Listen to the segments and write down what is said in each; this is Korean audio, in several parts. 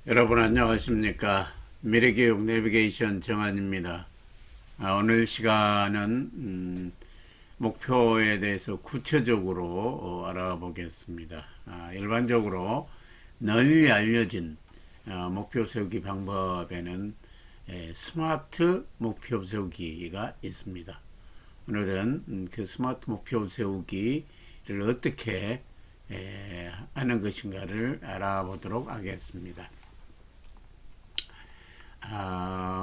여러분 안녕하십니까? 미래교육 내비게이션 정한입니다. 오늘 시간은 목표에 대해서 구체적으로 알아보겠습니다. 일반적으로 널리 알려진 목표 세우기 방법에는 스마트 목표 세우기가 있습니다. 오늘은 그 스마트 목표 세우기를 어떻게 하는 것인가를 알아보도록 하겠습니다.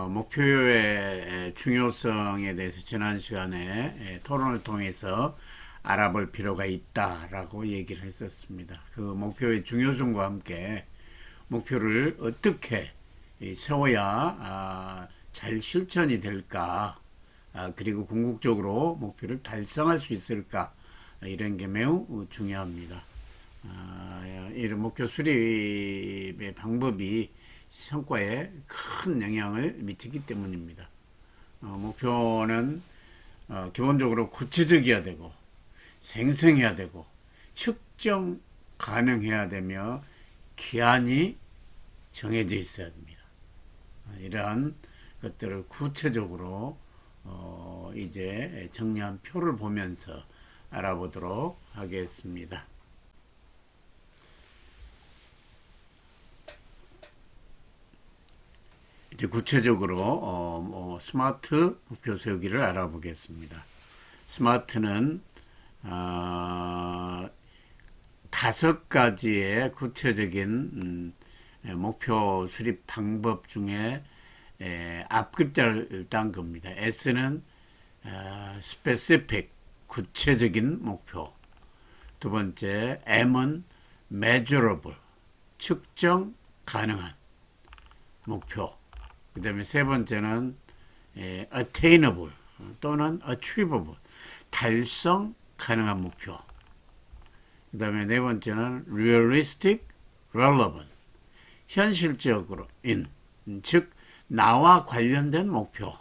목표의 중요성에 대해서 지난 시간에 토론을 통해서 알아볼 필요가 있다라고 얘기를 했었습니다. 그 목표의 중요성과 함께 목표를 어떻게 세워야 잘 실천이 될까, 그리고 궁극적으로 목표를 달성할 수 있을까, 이런 게 매우 중요합니다. 이런 목표 수립의 방법이 성과에 큰 영향을 미치기 때문입니다. 목표는 기본적으로 구체적이어야 되고 생생해야 되고 측정 가능해야 되며 기한이 정해져 있어야 됩니다. 이러한 것들을 구체적으로 이제 정리한 표를 보면서 알아보도록 하겠습니다. 이제 구체적으로 스마트 목표 세우기를 알아보겠습니다. 스마트는 5가지의 구체적인 목표 수립 방법 중에 앞 글자를 딴 겁니다. S는 specific, 구체적인 목표. 두 번째, M은 measurable, 측정 가능한 목표. 그 다음에 세 번째는 attainable 또는 achievable, 달성 가능한 목표. 그 다음에 네 번째는 realistic, relevant, 현실적으로인, 즉 나와 관련된 목표.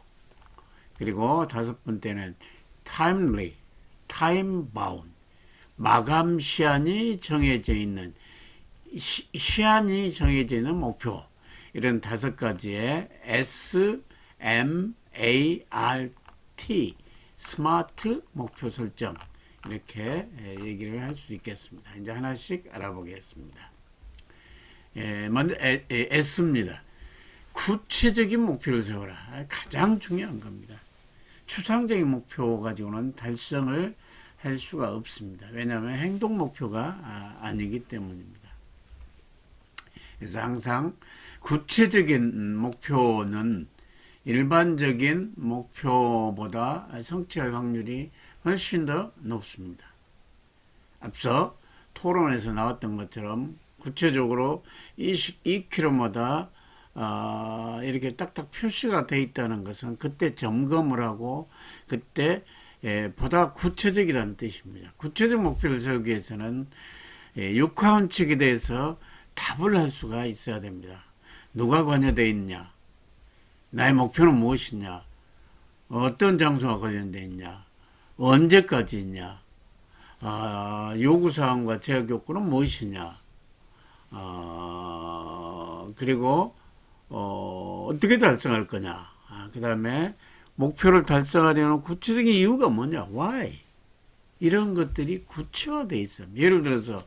그리고 다섯 번째는 timely, time bound, 마감 시한이 정해져 있는, 시한이 정해져 있는 목표. 이런 5가지의 S, M, A, R, T, 스마트 목표 설정, 이렇게 얘기를 할 수 있겠습니다. 이제 하나씩 알아보겠습니다. 먼저 S입니다. 구체적인 목표를 세워라. 가장 중요한 겁니다. 추상적인 목표 가지고는 달성을 할 수가 없습니다. 왜냐하면 행동 목표가 아니기 때문입니다. 그래서 항상 구체적인 목표는 일반적인 목표보다 성취할 확률이 훨씬 더 높습니다. 앞서 토론에서 나왔던 것처럼 구체적으로 2km마다 이렇게 딱딱 표시가 되어 있다는 것은 그때 점검을 하고 그때 보다 구체적이라는 뜻입니다. 구체적 목표를 세우기 위해서는 육하원 측에 대해서 답을 할 수가 있어야 됩니다. 누가 관여되어 있냐? 나의 목표는 무엇이냐? 어떤 장소가 관련되어 있냐? 언제까지 있냐? 요구사항과 제약 요건은 무엇이냐? 그리고 어떻게 달성할 거냐? 그 다음에 목표를 달성하려는 구체적인 이유가 뭐냐? Why? 이런 것들이 구체화되어 있습니다. 예를 들어서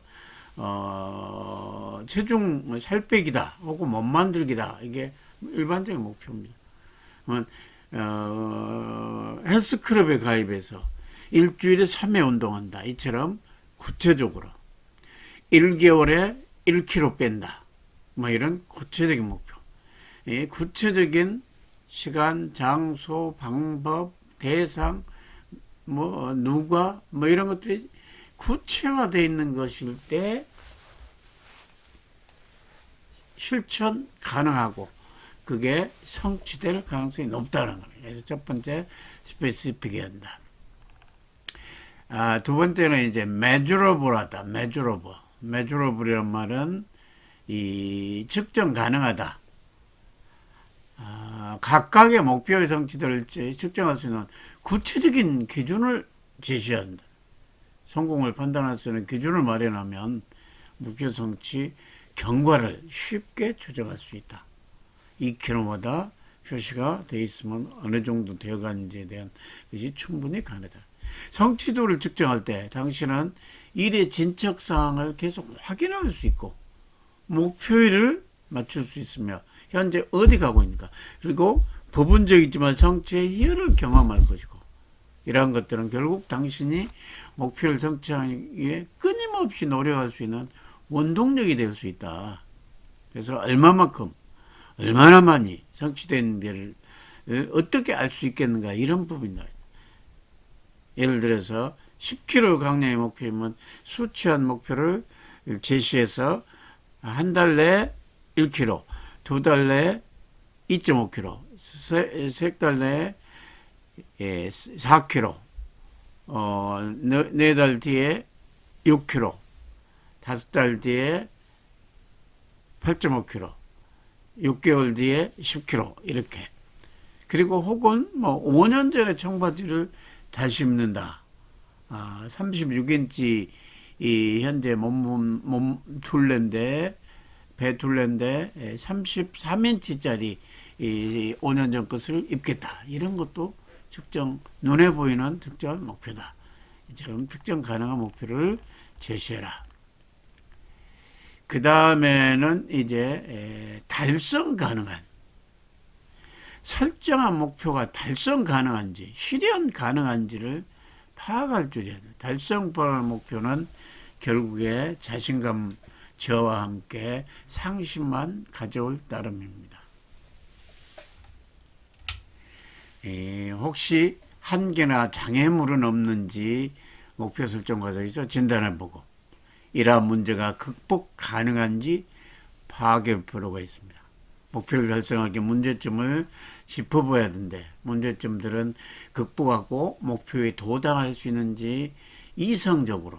체중 살 빼기다 혹은 몸 만들기다, 이게 일반적인 목표입니다. 헬스클럽에 가입해서 일주일에 3회 운동한다, 이처럼 구체적으로 1개월에 1kg 뺀다, 뭐 이런 구체적인 목표. 이 구체적인 시간, 장소, 방법, 대상, 뭐 누가, 뭐 이런 것들이 구체화되어 있는 것일 때 실천 가능하고 그게 성취될 가능성이 높다는 겁니다. 그래서 첫 번째, 스페시픽해야 한다. 두 번째는 이제 measurable하다. measurable이란 말은 이 측정 가능하다. 각각의 목표의 성취도를 측정할 수 있는 구체적인 기준을 제시해야 한다. 성공을 판단할 수 있는 기준을 마련하면 목표 성취 경과를 쉽게 조정할 수 있다. 2km마다 표시가 되어 있으면 어느 정도 되어 가는지에 대한 것이 충분히 가능하다. 성취도를 측정할 때 당신은 일의 진척 사항을 계속 확인할 수 있고 목표를 맞출 수 있으며 현재 어디 가고 있는가, 그리고 부분적이지만 성취의 희열을 경험할 것이고, 이러한 것들은 결국 당신이 목표를 성취하기 위해 끊임없이 노력할 수 있는 원동력이 될 수 있다. 그래서 얼마만큼 얼마나 많이 성취된 데를 어떻게 알 수 있겠는가, 이런 부분이다. 예를 들어서 10km 강량의 목표이면 수치한 목표를 제시해서 한 달 내에 1km, 두 달 내에 2.5km, 세 달 내에 4km, 네 달 뒤에 6km, 다섯 달 뒤에 8.5km, 6개월 뒤에 10km, 이렇게. 그리고 혹은 뭐 5년 전에 청바지를 다시 입는다. 36인치 이 현재 몸 둘레인데, 배 둘레인데 33인치짜리 5년 전 것을 입겠다. 이런 것도 측정, 눈에 보이는 특정한 목표다. 이처럼 측정 가능한 목표를 제시해라. 그 다음에는 이제 달성 가능한, 설정한 목표가 달성 가능한지, 실현 가능한지를 파악할 줄이야 돼. 달성 불가능한 목표는 결국에 자신감 저와 함께 상심만 가져올 따름입니다. 혹시 한계나 장애물은 없는지 목표 설정 과정에서 진단해보고 이러한 문제가 극복 가능한지 파악해 필요가 있습니다. 목표를 달성하기 문제점을 짚어봐야 하는데, 문제점들은 극복하고 목표에 도달할 수 있는지 이성적으로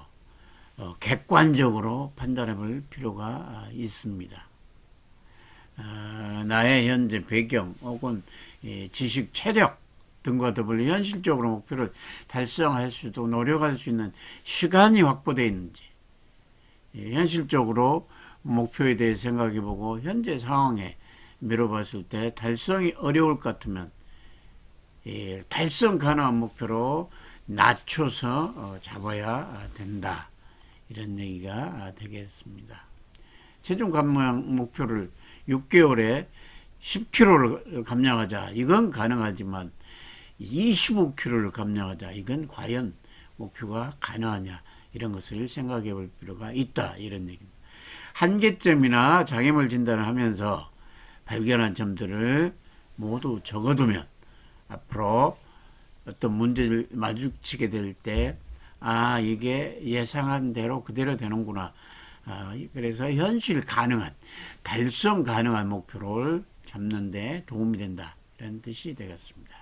객관적으로 판단해 볼 필요가 있습니다. 나의 현재 배경 혹은 지식, 체력 등과 더불어 현실적으로 목표를 달성할 수도 노력할 수 있는 시간이 확보되어 있는지, 현실적으로 목표에 대해 생각해보고 현재 상황에 미뤄봤을 때 달성이 어려울 것 같으면 달성 가능한 목표로 낮춰서 잡아야 된다. 이런 얘기가 되겠습니다. 체중 감량 목표를 6개월에 10kg를 감량하자, 이건 가능하지만 25kg를 감량하자, 이건 과연 목표가 가능하냐, 이런 것을 생각해 볼 필요가 있다. 이런 얘기입니다. 한계점이나 장애물 진단을 하면서 발견한 점들을 모두 적어두면 앞으로 어떤 문제를 마주치게 될 때, 이게 예상한 대로 그대로 되는구나. 그래서 현실 가능한, 달성 가능한 목표를 잡는 데 도움이 된다. 이런 뜻이 되겠습니다.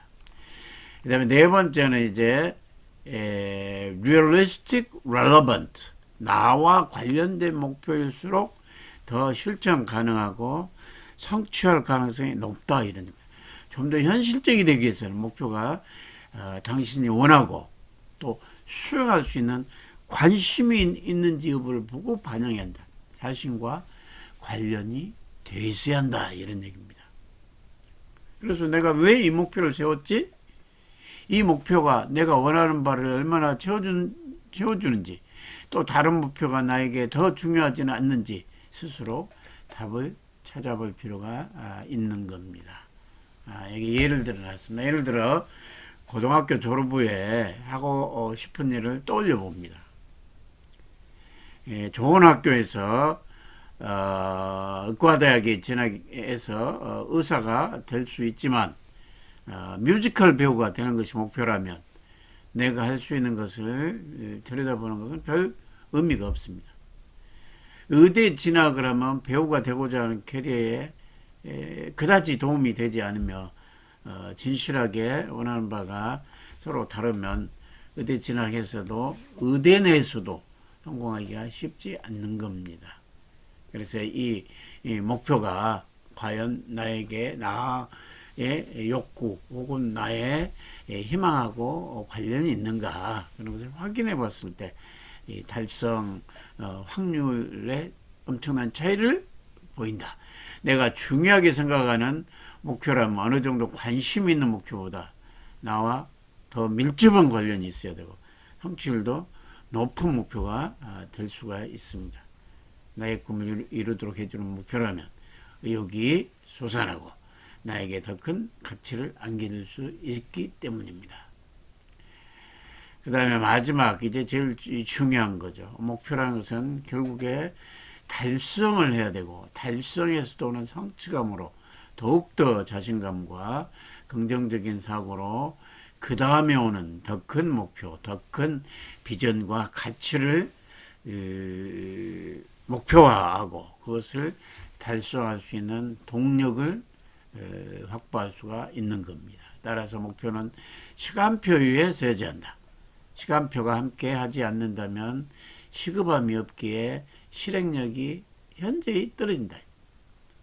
그 다음에 네 번째는 이제 realistic, relevant, 나와 관련된 목표일수록 더 실천 가능하고 성취할 가능성이 높다. 이런, 좀 더 현실적이 되기 위해서는 목표가 당신이 원하고 또 수용할 수 있는 관심이 있는지 여부를 보고 반영해야 한다. 자신과 관련이 돼 있어야 한다. 이런 얘기입니다. 그래서 내가 왜 이 목표를 세웠지? 이 목표가 내가 원하는 바를 얼마나 채워주는지, 또 다른 목표가 나에게 더 중요하지는 않는지 스스로 답을 찾아볼 필요가 있는 겁니다. 여기 예를 들어 놨습니다. 예를 들어 고등학교 졸업 후에 하고 싶은 일을 떠올려 봅니다. 좋은 학교에서 의과대학에 진학해서 의사가 될 수 있지만 뮤지컬 배우가 되는 것이 목표라면 내가 할 수 있는 것을 들여다보는 것은 별 의미가 없습니다. 의대 진학을 하면 배우가 되고자 하는 캐리어에 그다지 도움이 되지 않으며 진실하게 원하는 바가 서로 다르면 의대 진학해서도 의대 내에서도 성공하기가 쉽지 않는 겁니다. 그래서 이 목표가 과연 나에게, 나의 욕구 혹은 나의 희망하고 관련이 있는가, 그런 것을 확인해 봤을 때 이 달성 확률의 엄청난 차이를 보인다. 내가 중요하게 생각하는 목표라면 어느 정도 관심 있는 목표보다 나와 더 밀접한 관련이 있어야 되고 성취율도 높은 목표가 될 수가 있습니다. 나의 꿈을 이루도록 해주는 목표라면 의욕이 솟아나고 나에게 더 큰 가치를 안겨줄 수 있기 때문입니다. 그 다음에 마지막 이제 제일 중요한 거죠. 목표라는 것은 결국에 달성을 해야 되고 달성에서 오는 성취감으로 더욱더 자신감과 긍정적인 사고로 그 다음에 오는 더 큰 목표, 더 큰 비전과 가치를 목표화하고 그것을 달성할 수 있는 동력을 확보할 수가 있는 겁니다. 따라서 목표는 시간표 위에 세워져야 한다. 시간표가 함께 하지 않는다면 시급함이 없기에 실행력이 현저히 떨어진다.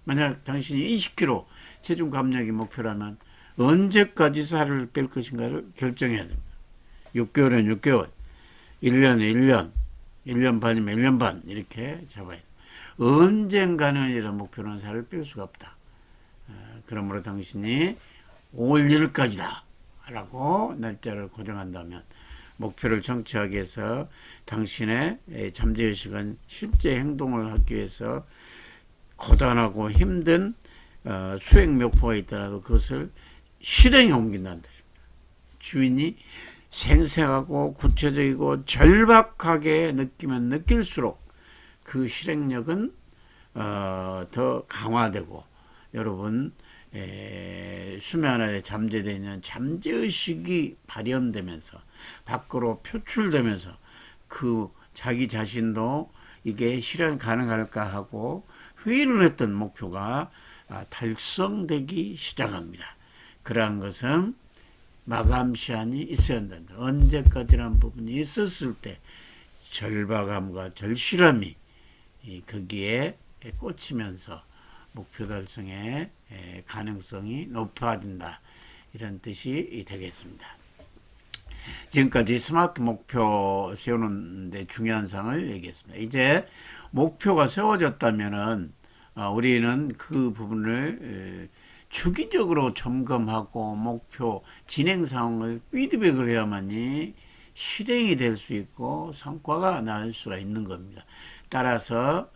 만약 당신이 20kg 체중 감량이 목표라면 언제까지 살을 뺄 것인가를 결정해야 됩니다. 6개월은 6개월, 1년에 1년, 1년 반이면 1년 반 이렇게 잡아야 돼요. 언젠가는 이런 목표는 살을 뺄 수가 없다. 그러므로 당신이 5월 1일까지다 라고 날짜를 고정한다면 목표를 성취하기 위해서 당신의 잠재의식은 실제 행동을 하기 위해서 고단하고 힘든 수행 목표가 있더라도 그것을 실행에 옮긴다는 뜻입니다. 주인이 생생하고 구체적이고 절박하게 느끼면 느낄수록 그 실행력은 더 강화되고 여러분 수면 아래 잠재되어 있는 잠재의식이 발현되면서 밖으로 표출되면서 그 자기 자신도 이게 실현 가능할까 하고 회의를 했던 목표가 달성되기 시작합니다. 그러한 것은 마감 시한이 있어야 한다. 언제까지라는 부분이 있었을 때 절박함과 절실함이 거기에 꽂히면서 목표 달성의 가능성이 높아진다. 이런 뜻이 되겠습니다. 지금까지 스마트 목표 세우는 데 중요한 사항을 얘기했습니다. 이제 목표가 세워졌다면은 우리는 그 부분을 주기적으로 점검하고 목표 진행 상황을 피드백을 해야만이 실행이 될 수 있고 성과가 나올 수가 있는 겁니다. 따라서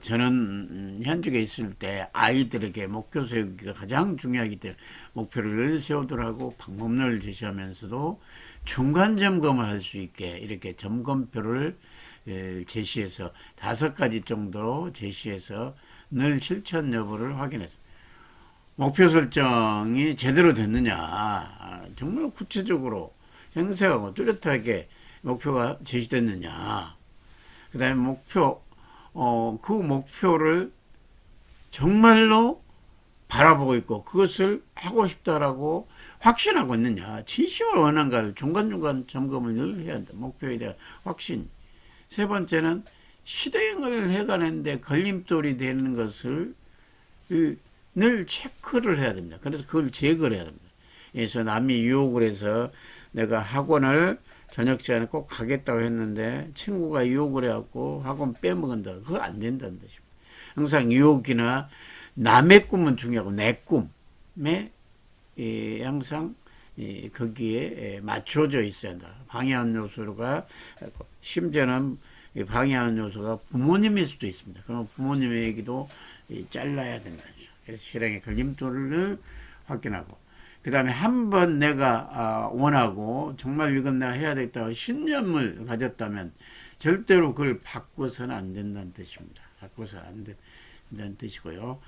저는 현직에 있을 때 아이들에게 목표 세우기가 가장 중요하기 때문에 목표를 세우도록 하고 방법론을 제시하면서도 중간 점검을 할 수 있게 이렇게 점검표를 제시해서 5가지 정도로 제시해서 늘 실천 여부를 확인했습니다. 목표 설정이 제대로 됐느냐, 정말 구체적으로 생생하고 뚜렷하게 목표가 제시됐느냐, 그 다음에 목표, 그 목표를 정말로 바라보고 있고 그것을 하고 싶다라고 확신하고 있느냐, 진심으로 원하는가를 중간중간 점검을 늘 해야 한다. 목표에 대한 확신. 세 번째는 실행을 해가는데 걸림돌이 되는 것을 늘 체크를 해야 됩니다. 그래서 그걸 제거를 해야 됩니다. 그래서 남이 유혹을 해서 내가 학원을 저녁 시간에 꼭 가겠다고 했는데 친구가 유혹을 해갖고 학원 빼먹은다. 그거 안 된다는 뜻입니다. 항상 유혹이나 남의 꿈은 중요하고 내 꿈에 항상 거기에 맞춰져 있어야 한다. 방해하는 요소가 심지어는 방해하는 요소가 부모님일 수도 있습니다. 그럼 부모님의 얘기도 잘라야 된다. 그래서 실행의 걸림돌을 확인하고 그 다음에 한번 내가 원하고 정말 이건 내가 해야 되겠다고 신념을 가졌다면 절대로 그걸 바꿔서는 안 된다는 뜻입니다. 바꿔서는 안 된다는 뜻이고요.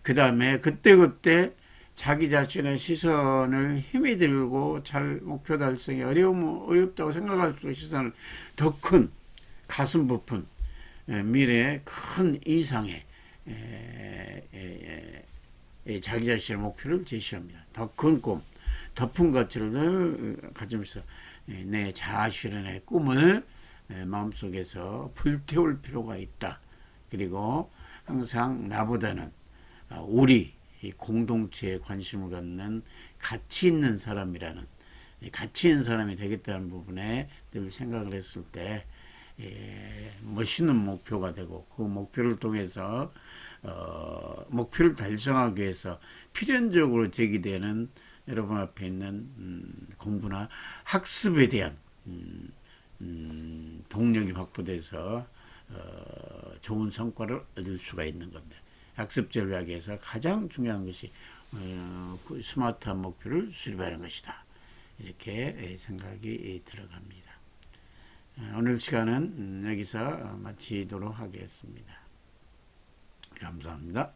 그 다음에 그때그때 자기 자신의 시선을 힘이 들고 잘 목표 달성이 어렵다고 생각할수록 시선을 더 큰 가슴 부푼 미래의 큰 이상의 자기 자신의 목표를 제시합니다. 더 큰 꿈, 더 큰 가치를 늘 가지면서 내 자아실현의 꿈을 마음속에서 불태울 필요가 있다. 그리고 항상 나보다는 우리 공동체에 관심을 갖는 가치 있는 사람이라는 가치 있는 사람이 되겠다는 부분에 늘 생각을 했을 때 멋있는 목표가 되고 그 목표를 통해서 목표를 달성하기 위해서 필연적으로 제기되는 여러분 앞에 있는 공부나 학습에 대한 동력이 확보돼서 좋은 성과를 얻을 수가 있는 겁니다. 학습 전략에서 가장 중요한 것이 스마트한 목표를 수립하는 것이다. 이렇게 생각이 들어갑니다. 오늘 시간은 여기서 마치도록 하겠습니다. 감사합니다.